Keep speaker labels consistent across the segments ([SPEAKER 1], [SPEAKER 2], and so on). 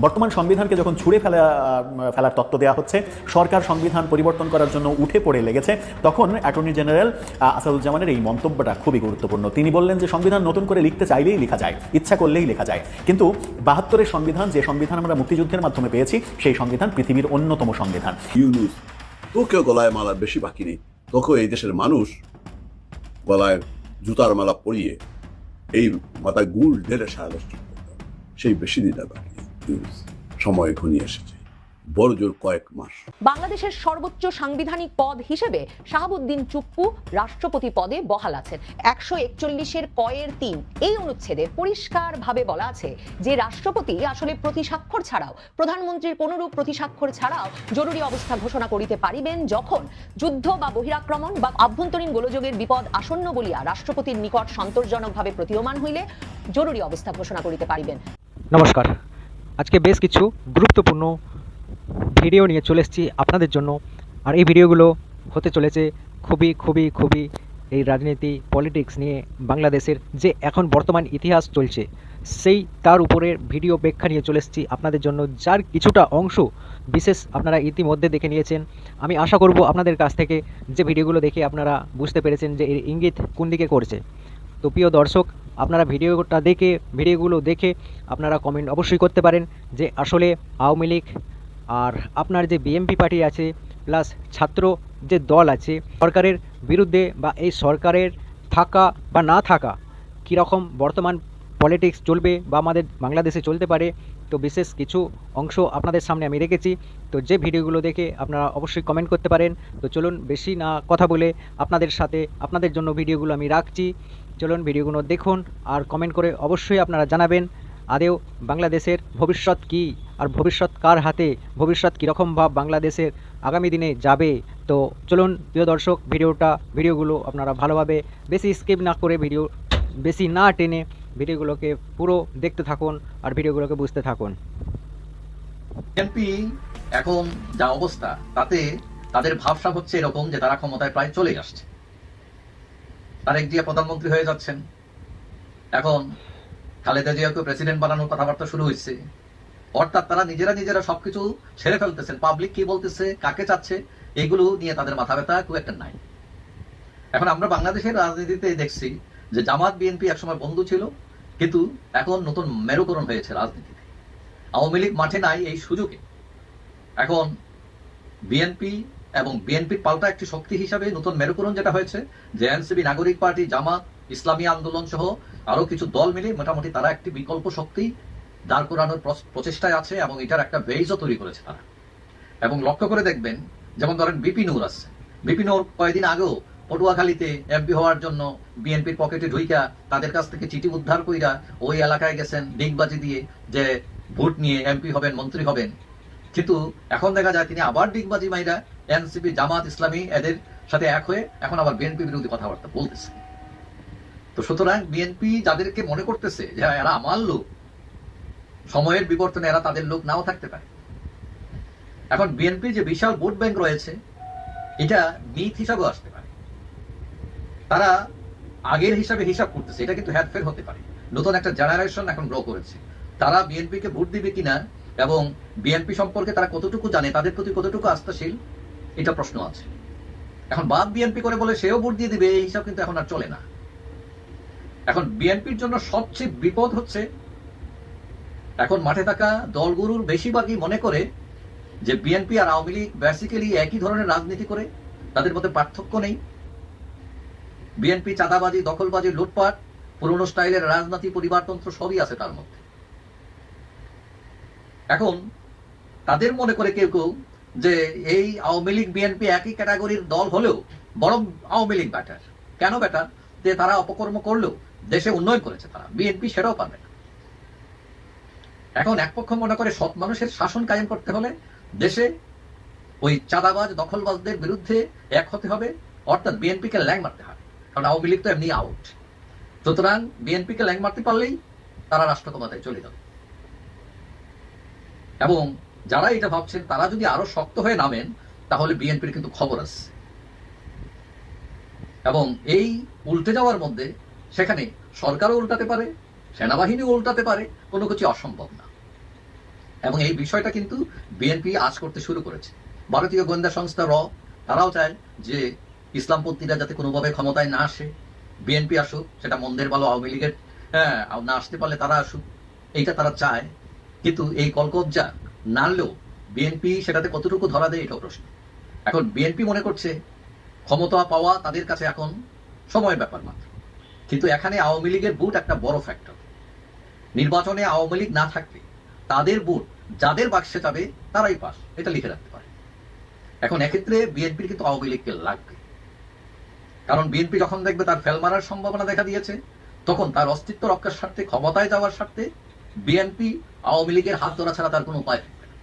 [SPEAKER 1] বর্তমান সংবিধানকে যখন ছুঁড়ে ফেলার তত্ত্ব দেওয়া হচ্ছে, সরকার সংবিধান পরিবর্তন করার জন্য উঠে পড়ে লেগেছে, তখন অ্যাটর্নি জেনারেল আসাদুজ্জামানের এই মন্তব্যটা খুবই গুরুত্বপূর্ণ। তিনি বললেন যে সংবিধান নতুন করে লিখতে চাইলেই লেখা যায়, ইচ্ছা করলেই লেখা যায়, কিন্তু ৭২-এর সংবিধান, যে সংবিধান আমরা মুক্তিযুদ্ধের মাধ্যমে পেয়েছি, সেই সংবিধান পৃথিবীর অন্যতম সংবিধান।
[SPEAKER 2] ইউনূস, তোকেও গলায় মালার বেশি বাকি নেই, তোকেও এই দেশের মানুষ গলায় জুতার মালা পরিয়ে এই মাথায় গুড় ঢেলে সারা দেশ চুপ করতে হবে। সেই বেশি দিন আর বাকি নেই। সময় ঘনিয়ে এসেছে, বড় জোর কয়েক মাস।
[SPEAKER 3] বাংলাদেশের সর্বোচ্চ সাংবিধানিক পদ হিসেবে শাহাবুদ্দিন চুপ্পু রাষ্ট্রপতি পদে বহাল আছেন। ১৪১-এর কয়ের ৩ এই অনুচ্ছেদে পরিষ্কারভাবে বলা আছে যে রাষ্ট্রপতি আসলে প্রতিস্বাক্ষর ছাড়াও, প্রধানমন্ত্রীর কোনরূপ প্রতিস্বাক্ষর ছাড়াও জরুরি অবস্থা ঘোষণা করিতে পারিবেন, যখন যুদ্ধ বা বহিরাক্রমণ বা আভ্যন্তরীণ গোলযোগের বিপদ আসন্ন বলিয়া রাষ্ট্রপতির নিকট সন্তোষজনকভাবে প্রতীয়মান হইলে জরুরি অবস্থা ঘোষণা করিতে পারিবেন।
[SPEAKER 4] নমস্কার, আজকে বেশ কিছু গুরুত্বপূর্ণ ভিডিও নিয়ে চলে এসেছি আপনাদের জন্য। আর এই ভিডিওগুলো হতে চলেছে খুবই এই রাজনীতি পলিটিক্স নিয়ে বাংলাদেশের যে এখন বর্তমান ইতিহাস চলছে, সেই তার উপরের ভিডিও ব্যাখ্যা নিয়ে চলে এসেছি আপনাদের জন্য, যার কিছুটা অংশ বিশেষ আপনারা ইতিমধ্যে দেখে নিয়েছেন। আমি আশা করব আপনাদের কাছ থেকে যে ভিডিওগুলো দেখে আপনারা বুঝতে পেরেছেন যে এর ইঙ্গিত কোন দিকে করছে। তো প্রিয় দর্শক, আপনারা ভিডিওগুলো দেখে আপনারা কমেন্ট অবশ্যই করতে পারেন যে আসলে আওয়ামী লীগ আর আপনার যে বিএনপি পার্টি আছে, প্লাস ছাত্র যে দল আছে, সরকারের বিরুদ্ধে বা এই সরকারের থাকা বা না থাকা কীরকম বর্তমান পলিটিক্স চলবে বা আমাদের বাংলাদেশে চলতে পারে। তো বিশেষ কিছু অংশ আপনাদের সামনে আমি রেখেছি। তো যে ভিডিওগুলো দেখে আপনারা অবশ্যই কমেন্ট করতে পারেন। তো চলুন বেশি না কথা বলে আপনাদের জন্য ভিডিওগুলো আমি রাখছি। চলুন ভিডিওগুলো দেখুন আর কমেন্ট করে অবশ্যই আপনারা জানাবেন আদেও বাংলাদেশের ভবিষ্যৎ কী, আর ভবিষ্যৎ কার হাতে, ভবিষ্যৎ কীরকম ভাব বাংলাদেশের আগামী দিনে যাবে। তো চলুন প্রিয় দর্শক, ভিডিওগুলো আপনারা ভালোভাবে বেশি স্কিপ না করে, বেশি না টেনে ভিডিওগুলোকে পুরো দেখতে থাকুন আর ভিডিওগুলোকে বুঝতে থাকুন।
[SPEAKER 5] বিএনপি এখন যা অবস্থা, তাতে তাদের ভাবসাব হচ্ছে এরকম যে তারা ক্ষমতায় প্রায় চলে আসছে, তারেক জিয়া প্রধানমন্ত্রী হয়ে যাচ্ছেন, এখন খালেদা জিয়াকে প্রেসিডেন্ট বানানোর কথাবার্তা শুরু হয়েছে। অর্থাৎ তারা নিজেরা সবকিছু ছেড়ে ফেলতেছেন। পাবলিক কি বলতেছে, কাকে চাচ্ছে, এগুলো নিয়ে তাদের মাথা ব্যথা খুব একটা নাই। এখন আমরা বাংলাদেশের রাজনীতিতে দেখছি যে জামাত বিএনপি একসময় বন্ধু ছিল, কিন্তু এখন নতুন মেরুকরণ হয়েছে রাজনীতিতে। আওয়ামী লীগ মাঠে নাই এই সুযোগে এখন বিএনপি এবং বিএনপির পাল্টা একটি শক্তি হিসাবে নতুন মেরুকরণ যেটা হয়েছে, যে এনসিপি, নাগরিক পার্টি, জামাত, ইসলামী আন্দোলন সহ আরো কিছু দল মিলে মোটামুটি তারা একটি বিকল্প শক্তি দাঁড় করানোর প্রচেষ্টায় আছে এবং এটার একটা বেইজও তৈরি করেছে তারা। এবং লক্ষ্য করে দেখবেন, যেমন ধরেন বিপি নূর আছে, বিপি নূর কয়েকদিন আগেও পটুয়াখালীতে এমপি হওয়ার জন্য বিএনপির পকেটে ঢুইকা তাদের কাছ থেকে চিঠি উদ্ধার কইরা ওই এলাকায় গেছেন ডিগবাজি দিয়ে যে ভোট নিয়ে এমপি হবেন, মন্ত্রী হবেন। কিন্তু এখন দেখা যায় তিনি আবার ডিগবাজি মাইরা এনসিপি, জামাত, ইসলামী এদের সাথে এক হয়ে এখন আবার বিএনপি বিরোধী কথাবার্তা বলতেছে। তো সুতরাং বিএনপি যাদেরকে মনে করতেছে যে এরা আমার লোক, সময়ের বিবর্তনে এরা তাদের লোক নাও থাকতে পারে। এখন বিএনপি যে বিশাল ভোট ব্যাংক রয়েছে, এটা মিথ হিসাবেও আসতে পারে। তারা আগের হিসাবে হিসাব করতেছে, এটা কিন্তু হেরফের হতে পারে। নতুন একটা জেনারেশন এখন গ্রো করেছে, তারা বিএনপিকে ভোট দিবে কিনা এবং বিএনপি সম্পর্কে তারা কতটুকু জানে, তাদের প্রতি কতটুকু আস্থাশীল, এটা প্রশ্ন আছে। এখন বাদ বিএনপি করে বলে সেও ভোট দিয়ে দিবে, এই হিসাব কিন্তু এখন আর চলে না। এখন বিএনপির জন্য সবচেয়ে বিপদ হচ্ছে, এখন মাঠে থাকা দলগুলোর বেশিরভাগই মনে করে যে বিএনপি আর আওয়ামী লীগ বেসিক্যালি একই ধরনের রাজনীতি করে, তাদের মধ্যে পার্থক্য নেই। বিএনপি চাঁদাবাজি, দখলবাজি, লুটপাট, পুরনো স্টাইলের রাজনীতি, পরিবারতন্ত্র সবই আছে তার মধ্যে। এখন তাদের মনে করে কেউ যে এই আওয়ামী লীগ বিএনপি একই ক্যাটাগরির দল হলেও বরং আওয়ামী লীগ ব্যাটার। কেন ব্যাটার? যে তারা অপকর্ম করলেও দেশে উন্নয়ন করেছে, তারা বিএনপি সেটাও পারবে না। এখন এক পক্ষ মনে করে সৎ মানুষের শাসন কায়েম করতে হলে দেশে ওই চাঁদাবাজ, দখলবাজদের বিরুদ্ধে এক হতে হবে, অর্থাৎ বিএনপিকে ল্যাং মারতে হবে, কারণ আওয়ামী লীগ তো এমনি আউট। সুতরাং বিএনপিকে ল্যাং মারতে পারলেই তারা রাষ্ট্র ক্ষমতায় চলে যাবে। এবং যারা এটা ভাবছেন তারা যদি আরো শক্ত হয়ে নামেন, তাহলে বিএনপির কিন্তু খবর আছে। এবং এই উল্টে যাওয়ার মধ্যে সেখানে সরকারও উল্টাতে পারে, সেনাবাহিনীও উল্টাতে পারে, কোনো কিছু অসম্ভব না। এবং এই বিষয়টা কিন্তু বিএনপি আজ করতে শুরু করেছে। ভারতীয় গোয়েন্দা সংস্থা তারাও চায় যে ইসলামপন্থীরা যাতে কোনোভাবে ক্ষমতায় না আসে, বিএনপি আসুক, সেটা মন্দের ভালো, আওয়ামী লীগের না আসতে পারলে তারা আসুক, এইটা তারা চায়। কিন্তু এই কলকবজা নাড়লেও বিএনপি সেটাতে কতটুকু ধরা দেয় এটাও প্রশ্ন। এখন বিএনপি মনে করছে ক্ষমতা পাওয়া তাদের কাছে এখন সময়ের ব্যাপার মাত্র, কিন্তু এখানে আওয়ামী লীগের ভোট একটা বড় ফ্যাক্টর। নির্বাচনে আওয়ামী লীগ না থাকলে তাদের ভোট যাদের বাক্সে যাবে তারাই পাস, এটা লিখে রাখতে পারে। এখন এক্ষেত্রে বিএনপির কিন্তু আওয়ামী লীগকে লাগবে, কারণ বিএনপি যখন দেখবে তার ফেল মারার সম্ভাবনা দেখা দিয়েছে, তখন তার অস্তিত্ব রক্ষার স্বার্থে, ক্ষমতায় যাওয়ার স্বার্থে বিএনপি আওয়ামী লীগের হাত ধরা ছাড়া তার কোনো উপায় থাকবে না।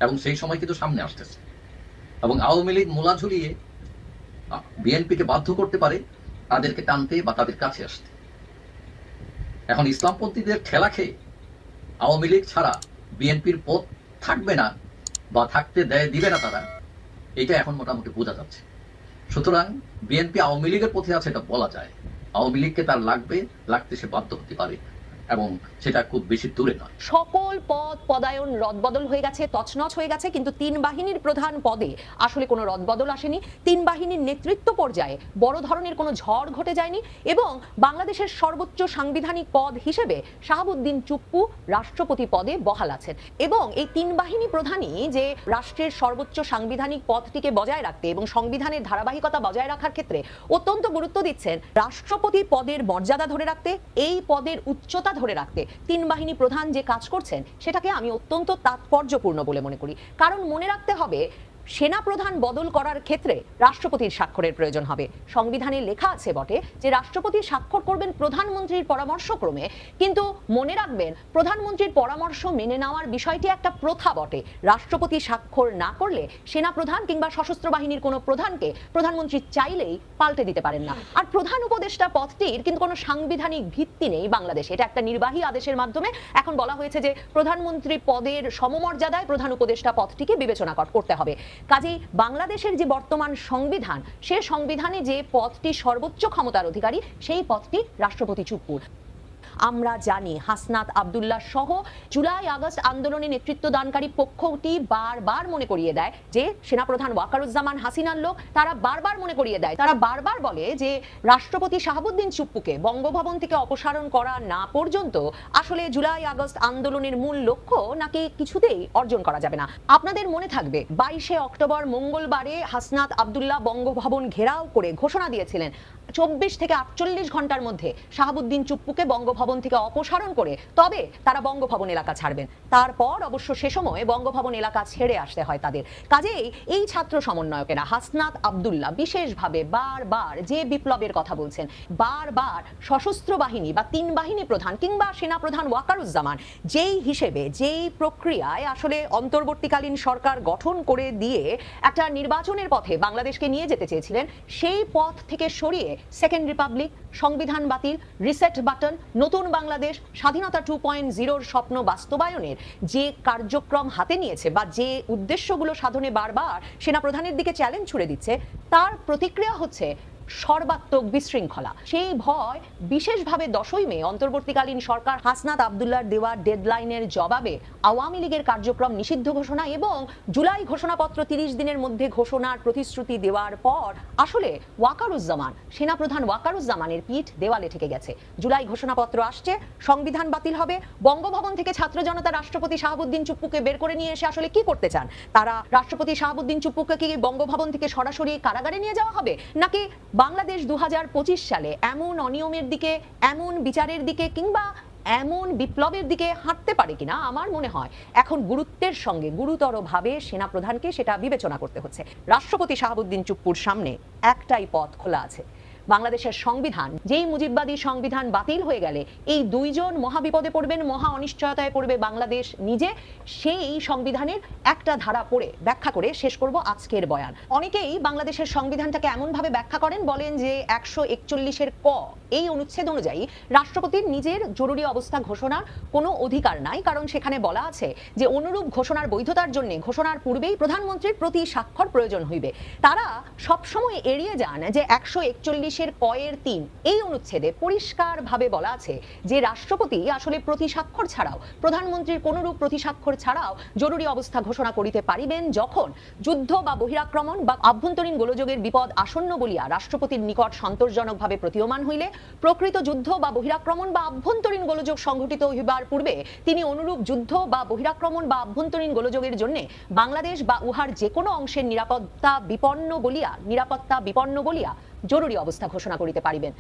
[SPEAKER 5] এবং সেই সময় কিন্তু সামনে আসতেছে, এবং আওয়ামী লীগ মূলা ঝুলিয়ে বিএনপিকে বাধ্য করতে পারে তাদেরকে টানতে বা তাদের কাছে আসতে। এখন ইসলামপন্থীদের ঠেলা খেয়ে আওয়ামী লীগ ছাড়া বিএনপির পথ থাকবে না বা থাকতে দিবে না তারা, এটা এখন মোটামুটি বোঝা যাচ্ছে। সুতরাং বিএনপি আওয়ামী লীগের পথে আছে এটা বলা যায়। আওয়ামী লীগকে তার লাগতে সে বাধ্য হতে পারে, এবং সেটা খুব বেশি দূরে নয়।
[SPEAKER 3] সকল পদ পদায়ন রদবদল হয়ে গেছে, তছনছ হয়ে গেছে, কিন্তু তিন বাহিনীর প্রধান পদে আসলে কোনো রদবদল আসেনি। তিন বাহিনীর নেতৃত্ব পর্যায়ে বড় ধরনের কোনো ঝড় ঘটে যায়নি, এবং বাংলাদেশের সর্বোচ্চ সাংবিধানিক পদ হিসেবে শাহাবুদ্দিন চুপ্পু রাষ্ট্রপতি পদে বহাল আছেন। এবং এই তিন বাহিনী প্রধানই যে রাষ্ট্রের সর্বোচ্চ সাংবিধানিক পদটিকে বজায় রাখতে এবং সংবিধানের ধারাবাহিকতা বজায় রাখার ক্ষেত্রে অত্যন্ত গুরুত্ব দিচ্ছেন, রাষ্ট্রপতি পদের মর্যাদা ধরে রাখতে, এই পদের উচ্চতা ধরে রাখতে তিন বাহিনী প্রধান যে কাজ করছেন সেটাকে আমি অত্যন্ত তাৎপর্যপূর্ণ বলে মনে করি। কারণ মনে রাখতে হবে, সেনা প্রধান বদল করার ক্ষেত্রে রাষ্ট্রপতির স্বাক্ষরের প্রয়োজন হবে। সংবিধানে লেখা আছে বটে যে রাষ্ট্রপতি স্বাক্ষর করবেন প্রধানমন্ত্রীর পরামর্শক্রমে, কিন্তু মনে রাখবেন প্রধানমন্ত্রীর পরামর্শ মেনে নেওয়ার বিষয়টি একটা প্রথা বটে। রাষ্ট্রপতি স্বাক্ষর না করলে সেনা প্রধান কিংবা সশস্ত্র বাহিনীর কোনো প্রধানকে প্রধানমন্ত্রী চাইলেই পাল্টে দিতে পারেন না। আর প্রধান উপদেষ্টা পদটির কিন্তু কোনো সাংবিধানিক ভিত্তি নেই বাংলাদেশে, এটা একটা নির্বাহী আদেশের মাধ্যমে এখন বলা হয়েছে যে প্রধানমন্ত্রী পদের সমমর্যাদায় প্রধান উপদেষ্টা পদটিকে বিবেচনা করতে হবে। কাজেই বাংলাদেশের যে বর্তমান সংবিধান, সে সংবিধানে যে পদটি সর্বোচ্চ ক্ষমতার অধিকারী, সেই পদটি রাষ্ট্রপতি চুপ্পুর। আমরা জানি হাসনাত আব্দুল্লাহ সহ জুলাই আগস্ট আন্দোলনে নেতৃত্ব দানকারী পক্ষটি বারবার মনে করিয়ে দেয় যে সেনাপ্রধান ওয়াকারুজ্জামান হাসিনার লোক, তারা বারবার মনে করিয়ে দেয়, তারা বারবার বলে যে রাষ্ট্রপতি শাহাবুদ্দিন চুপ্পুকে বঙ্গভবন থেকে অপসারণ করা না পর্যন্ত আসলে জুলাই আগস্ট আন্দোলনের মূল লক্ষ্য নাকি কিছুতেই অর্জন করা যাবে না। আপনাদের মনে থাকবে 22শে অক্টোবর মঙ্গলবারে হাসনাত আব্দুল্লাহ বঙ্গভবন ঘেরাও করে ঘোষণা দিয়েছিলেন 24 থেকে 48 ঘন্টার মধ্যে শাহাবুদ্দিন চুপ্পুকে বঙ্গভবন থেকে অপসারণ করে তবে তারা বঙ্গভবন এলাকা ছাড়বেন। তারপর অবশ্য সে সময় বঙ্গভবন এলাকা ছেড়ে আসতে হয় তাদের। কাজেই এই ছাত্র সমন্বয়কেরা হাসনাত আব্দুল্লাহ বিশেষভাবে বারবার যে বিপ্লবের কথা বলছেন, বারবার সশস্ত্র বাহিনী বা তিন বাহিনী প্রধান কিংবা সেনা প্রধান ওয়াকারুজ্জামান যেই হিসেবে, যেই প্রক্রিয়ায় আসলে অন্তর্বর্তীকালীন সরকার গঠন করে দিয়ে একটা নির্বাচনের পথে বাংলাদেশকে নিয়ে যেতে চেয়েছিলেন, সেই পথ থেকে সরিয়ে সেকেন্ড রিপাবলিক, সংবিধান বাতিল, রিসেট বাটন, নতুন বাংলাদেশ, স্বাধীনতা 2.0 স্বপ্ন বাস্তবায়নের যে কার্যক্রম হাতে নিয়েছে বা যে উদ্দেশ্যগুলো সাধনে বারবার সেনাপ্রধানের দিকে চ্যালেঞ্জ ছুড়ে দিচ্ছে, তার প্রতিক্রিয়া হচ্ছে সর্বাত্মক বিশৃঙ্খলা। সেই ভয় বিশেষভাবে 10ই মে অন্তর্বর্তীকালীন সরকার হাসনাত আব্দুল্লাহর দেওয়া ডেডলাইনের জবাবে আওয়ামী লীগের কার্যক্রম নিষিদ্ধ ঘোষণা এবং জুলাই ঘোষণাপত্র 30 দিনের মধ্যে ঘোষণার প্রতিশ্রুতি দেওয়ার পর আসলে ওয়াকারুজ্জামান, সেনাপ্রধান ওয়াকারুজ্জামানের পিঠ দেওয়ালে ঠেকে গেছে। জুলাই ঘোষণাপত্র আসছে, সংবিধান বাতিল হবে, বঙ্গভবন থেকে ছাত্র জনতা রাষ্ট্রপতি শাহাবুদ্দিন চুপ্পুকে বের করে নিয়ে এসে আসলে কি করতে চান তারা? রাষ্ট্রপতি শাহাবুদ্দিন চুপ্পুকে কি বঙ্গভবন থেকে সরাসরি কারাগারে নিয়ে যাওয়া হবে, নাকি বাংলাদেশ 2025 সালে এমন অনিয়মের দিকে, এমন বিচারের দিকে কিংবা এমন বিপ্লবের দিকে হাঁটতে পারে কিনা? আমার মনে হয় এখন গুরুত্বের সঙ্গে গুরুতরভাবে সেনাপ্রধানকে সেটা বিবেচনা করতে হচ্ছে। রাষ্ট্রপতি শাহাবুদ্দিন চুপ্পুর সামনে একটাই পথ খোলা আছে, বাংলাদেশের সংবিধান, যেই মুজিববাদী সংবিধান বাতিল হয়ে গেলে এই দুইজন মহাবিপদে পড়বেন, মহা অনিশ্চয়তায় পড়বে বাংলাদেশ নিজে। সেই সংবিধানের একটা ধারা পড়ে ব্যাখ্যা করে শেষ করব আজকের বয়ান। অনেকেই বাংলাদেশের সংবিধানটাকে এমন ভাবে ব্যাখ্যা করেন, বলেন যে 141-এর ক এই অনুচ্ছেদ অনুযায়ী রাষ্ট্রপতির নিজের জরুরি অবস্থা ঘোষণার কোনো অধিকার নাই, কারণ সেখানে বলা আছে যে অনুরূপ ঘোষণার বৈধতার জন্য ঘোষণার পূর্বেই প্রধানমন্ত্রীর প্রতি স্বাক্ষর প্রয়োজন হইবে। তারা সবসময় এড়িয়ে যান যে 141 141(3) এই অনুচ্ছেদে পরিষ্কারভাবে বলা আছে যে রাষ্ট্রপতি আসলে প্রতিস্বাক্ষর ছাড়াও, প্রধানমন্ত্রীর কোনরূপ প্রতিস্বাক্ষর ছাড়াও জরুরি অবস্থা ঘোষণা করিতে পারিবেন যখন যুদ্ধ বা বহিরাক্রমণ বা আভ্যন্তরীণ গোলযোগের বিপদ আসন্ন বলিয়া রাষ্ট্রপতির নিকট সন্তোষজনকভাবে প্রতীয়মান হইলে, প্রকৃত যুদ্ধ বা বহিরাক্রমণ বা আভ্যন্তরীণ গোলযোগ সংঘটিত হইবার পূর্বে তিনি অনুরূপ যুদ্ধ বা বহিরাক্রমণ বা আভ্যন্তরীণ গোলযোগের জন্য বাংলাদেশ বা উহার যে কোনো অংশের নিরাপত্তা বিপন্ন বলিয়া জরুরি অবস্থা ঘোষণা করিতে পারিবেন।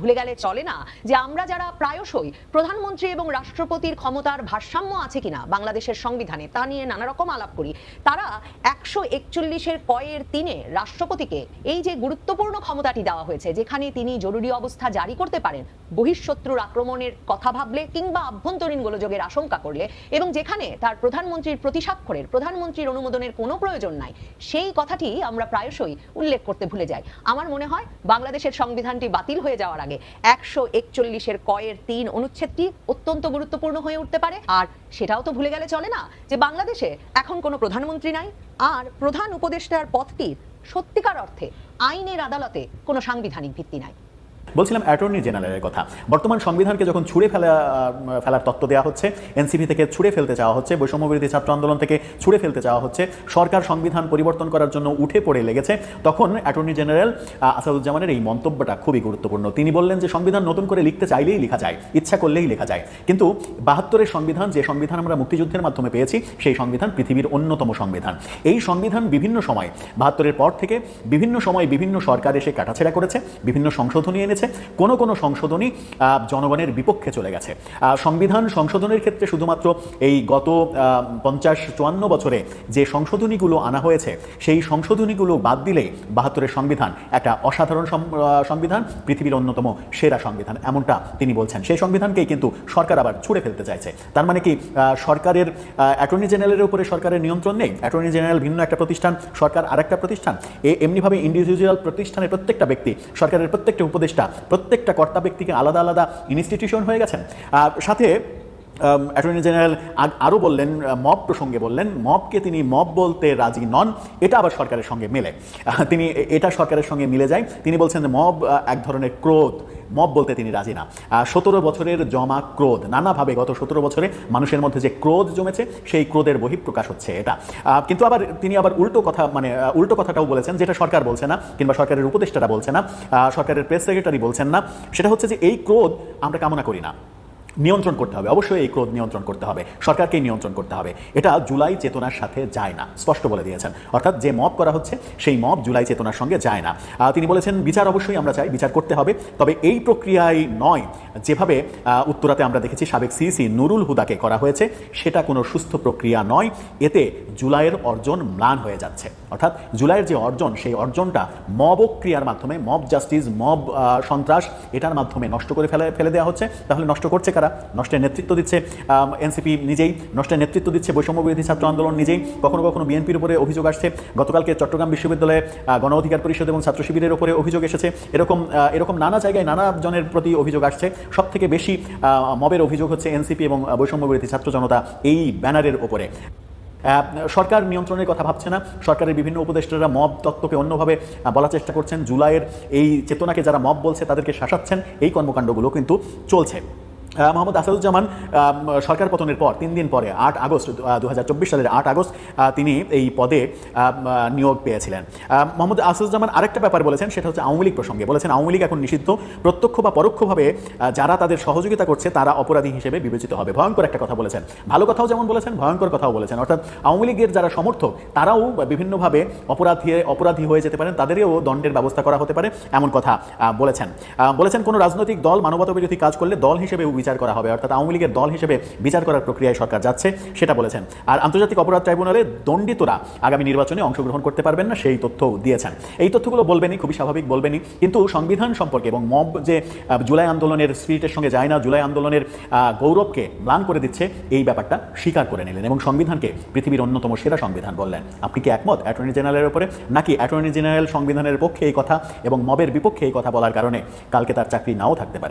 [SPEAKER 3] ভুলে গেলে চলে না যে আমরা যারা প্রায়শই প্রধানমন্ত্রী এবং রাষ্ট্রপতির ক্ষমতার ভারসাম্য আছে কিনা বাংলাদেশের সংবিধানে তা নিয়ে নানা রকম আলাপ করি, তারা 141(3) রাষ্ট্রপতিকে এই যে গুরুত্বপূর্ণ ক্ষমতাটি দেওয়া হয়েছে, যেখানে তিনি জরুরি অবস্থা জারি করতে পারেন বহিঃশত্রুর আক্রমণের কথা ভাবলে কিংবা আভ্যন্তরীণ গোলযোগের আশঙ্কা করলে, এবং যেখানে তার প্রধানমন্ত্রীর প্রতিস্বাক্ষরের, প্রধানমন্ত্রীর অনুমোদনের কোনো প্রয়োজন নাই, সেই কথাটি আমরা প্রায়শই উল্লেখ করতে ভুলে যাই। আমার মনে হয় বাংলাদেশের সংবিধানটি বাতিল হয়ে যাওয়ার আগে 141(3) অনুচ্ছেদটি অত্যন্ত গুরুত্বপূর্ণ হয়ে উঠতে পারে। আর সেটাও তো ভুলে গেলে চলে না যে বাংলাদেশে এখন কোনো প্রধানমন্ত্রী নাই, আর প্রধান উপদেষ্টার পদটির সত্যিকার অর্থে আইনের আদালতে কোনো সাংবিধানিক ভিত্তি নাই।
[SPEAKER 1] বলছিলাম অ্যাটর্নি জেনারেলের কথা। বর্তমান সংবিধানকে যখন ছুঁড়ে ফেলার তত্ত্ব দেওয়া হচ্ছে, এনসিপি থেকে ছুঁড়ে ফেলতে চাওয়া হচ্ছে, বৈষম্যবিরোধী ছাত্র আন্দোলন থেকে ছুঁড়ে ফেলতে চাওয়া হচ্ছে, সরকার সংবিধান পরিবর্তন করার জন্য উঠে পড়ে লেগেছে, তখন অ্যাটর্নি জেনারেল আসাদুজ্জামানের এই মন্তব্যটা খুবই গুরুত্বপূর্ণ। তিনি বললেন যে সংবিধান নতুন করে লিখতে চাইলেই লেখা যায়, ইচ্ছা করলেই লেখা যায়, কিন্তু 72-এর সংবিধান, যে সংবিধান আমরা মুক্তিযুদ্ধের মাধ্যমে পেয়েছি, সেই সংবিধান পৃথিবীর অন্যতম সংবিধান। এই সংবিধান বিভিন্ন সময় 72-এর পর থেকে বিভিন্ন সময় বিভিন্ন সরকার এসে কাটাছেড়া করেছে, বিভিন্ন সংশোধনী এনেছে, কোনো সংশোধনী জনগণের বিপক্ষে চলে গেছে। সংবিধান সংশোধনের ক্ষেত্রে শুধুমাত্র এই গত 50-54 বছরে যে সংশোধনীগুলো আনা হয়েছে, সেই সংশোধনীগুলো বাদ দিলেই 72-এর সংবিধান একটা অসাধারণ সংবিধান, পৃথিবীর অন্যতম সেরা সংবিধান, এমনটা তিনি বলছেন। সেই সংবিধানকেই কিন্তু সরকার আবার ছুঁড়ে ফেলতে চাইছে। তার মানে কি সরকারের অ্যাটর্নি জেনারেলের উপরে সরকারের নিয়ন্ত্রণ নেই? অ্যাটর্নি জেনারেল ভিন্ন একটা প্রতিষ্ঠান, সরকার আরেকটা প্রতিষ্ঠান। এমনিভাবে ইন্ডিভিজুয়াল প্রতিষ্ঠানের প্রত্যেকটা ব্যক্তি, সরকারের প্রত্যেকটা উপদেষ্টা, প্রত্যেকটা কর্তা ব্যক্তিকে আলাদা আলাদা ইনস্টিটিউশন হয়ে গেছেন। সাথে অ্যাটর্নি জেনারেল আরও বললেন, মব প্রসঙ্গে বললেন, মবকে তিনি মব বলতে রাজি নন, এটা আবার সরকারের সঙ্গে মেলে, তিনি এটা সরকারের সঙ্গে মিলে যায়। তিনি বলছেন মব এক ধরনের ক্রোধ, মব বলতে তিনি রাজি না। 17 বছরের জমা ক্রোধ, নানাভাবে গত 17 বছরে মানুষের মধ্যে যে ক্রোধ জমেছে, সেই ক্রোধের বহিঃপ্রকাশ হচ্ছে এটা। কিন্তু আবার তিনি আবার উল্টো কথাটাও বলেছেন, যেটা সরকার বলছে না, কিংবা সরকারের উপদেষ্টারা বলছে না, সরকারের প্রেস সেক্রেটারি বলছেন না। সেটা হচ্ছে যে এই ক্রোধ আমরা কামনা করি না, নিয়ন্ত্রণ করতে হবে, অবশ্যই এই ক্রোধ নিয়ন্ত্রণ করতে হবে, সরকারকেই নিয়ন্ত্রণ করতে হবে। এটা জুলাই চেতনার সাথে যায় না, স্পষ্ট বলে দিয়েছেন। অর্থাৎ যে মব করা হচ্ছে, সেই মব জুলাই চেতনার সঙ্গে যায় না। তিনি বলেছেন বিচার অবশ্যই আমরা চাই, বিচার করতে হবে, তবে এই প্রক্রিয়ায় নয় যেভাবে উত্তরাতে আমরা দেখেছি সাবেক সিইসি নুরুল হুদাকে করা হয়েছে, সেটা কোনো সুস্থ প্রক্রিয়া নয়। এতে জুলাইয়ের অর্জন ম্লান হয়ে যাচ্ছে। অর্থাৎ জুলাইয়ের যে অর্জন, সেই অর্জনটা মবক্রিয়ার মাধ্যমে, মব জাস্টিস, মব সন্ত্রাস, এটার মাধ্যমে নষ্ট করে ফেলে দেওয়া হচ্ছে। তাহলে নষ্ট করছে কারা? নষ্টের নেতৃত্ব দিচ্ছে এনসিপি নিজেই, নষ্টের নেতৃত্ব দিচ্ছে বৈষম্যবিরোধী ছাত্র আন্দোলন নিজেই, কখনো কখনো বিএনপির উপরে অভিযোগ আসছে। গতকালকে চট্টগ্রাম বিশ্ববিদ্যালয়ে গণ অধিকার পরিষদ এবং ছাত্র শিবিরের উপরে অভিযোগ এসেছে। এরকম নানা জায়গায় নানা জনের প্রতি অভিযোগ আসছে। সব থেকে বেশি মবের অভিযোগ হচ্ছে এনসিপি এবং বৈষম্যবিরোধী ছাত্র জনতা এই ব্যানারের ওপরে। সরকার নিয়ন্ত্রণের কথা ভাবছে না, সরকারের বিভিন্ন উপদেষ্টারা মব তত্ত্বকে অন্যভাবে বলার চেষ্টা করছেন, জুলাইয়ের এই চেতনাকে যারা মব বলছে তাদেরকে শাসাচ্ছেন, এই কর্মকাণ্ডগুলো কিন্তু চলছে। মোহাম্মদ আসাদুজ্জামান সরকার পতনের পর 3 দিন পরে 8 আগস্ট 2024 সালের 8 আগস্ট তিনি এই পদে নিয়োগ পেয়েছিলেন। মোহাম্মদ আসাদুজ্জামান আরেকটা ব্যাপার বলেছেন, সেটা হচ্ছে আওয়ামী লীগ প্রসঙ্গে। বলেছেন আওয়ামী লীগ এখন নিষিদ্ধ, প্রত্যক্ষ বা পরোক্ষভাবে যারা তাদের সহযোগিতা করছে তারা অপরাধী হিসেবে বিবেচিত হবে। ভয়ঙ্কর একটা কথা বলেছেন, ভালো কথাও যেমন বলেছেন, ভয়ঙ্কর কথাও বলেছেন। অর্থাৎ আওয়ামী লীগের যারা সমর্থক তারাও বিভিন্নভাবে অপরাধী হয়ে যেতে পারেন, তাদেরও দণ্ডের ব্যবস্থা করা হতে পারে, এমন কথা বলেছেন। কোনো রাজনৈতিক দল মানবতা বিরোধী কাজ করলে দল হিসেবে বিচার করা হবে, অর্থাৎ আওয়ামী লীগের দল হিসেবে বিচার করার প্রক্রিয়ায় সরকার যাচ্ছে, সেটা বলেছেন। আর আন্তর্জাতিক অপরাধ ট্রাইব্যুনালে দণ্ডিতরা আগামী নির্বাচনে অংশগ্রহণ করতে পারবেন না, সেই তথ্যও দিয়েছেন। এই তথ্যগুলো বলবেনই, খুবই স্বাভাবিক বলবেনই, কিন্তু সংবিধান সম্পর্কে এবং মব যে জুলাই আন্দোলনের স্পিরিটের সঙ্গে যায় না, জুলাই আন্দোলনের গৌরবকে ম্লান করে দিচ্ছে, এই ব্যাপারটা স্বীকার করে নিলেন এবং সংবিধানকে পৃথিবীর অন্যতম সেরা সংবিধান বললেন। আপনি কি একমত অ্যাটর্নি জেনারেলের উপরে, নাকি অ্যাটর্নি জেনারেল সংবিধানের পক্ষে এই কথা এবং মবের বিপক্ষে এই কথা বলার কারণে কালকে তার চাকরি নাও থাকতে পারে?